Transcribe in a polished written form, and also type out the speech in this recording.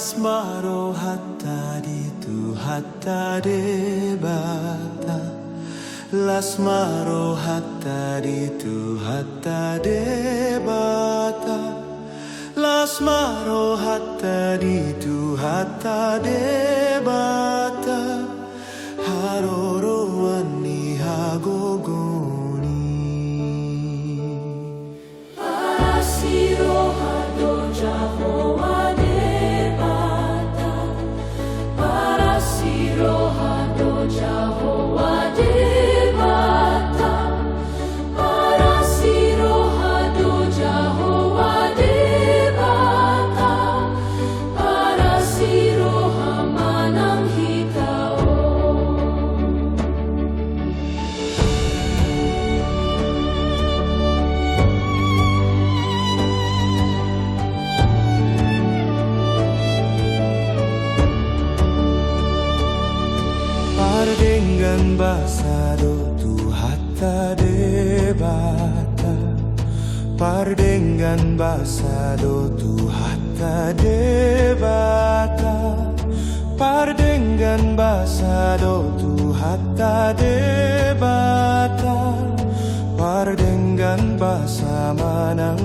Lasmaro hatta di tu hatta de bata. Lasmaro hatta di tu hatta de bata. Lasmaro hatta di tu hatta de bata. Haroro wani hagogoni. Parasiro hado Jahowa de bata. Parasiro hado Jahowa de bata. Parasiro hado Jahowa de bata. Parasiro hamanang hikao. Pardengan basado tu hatta de bata. Pardengan basado tu hatta de bata. Pardengan basado tu hatta de bata. Pardengan basa manang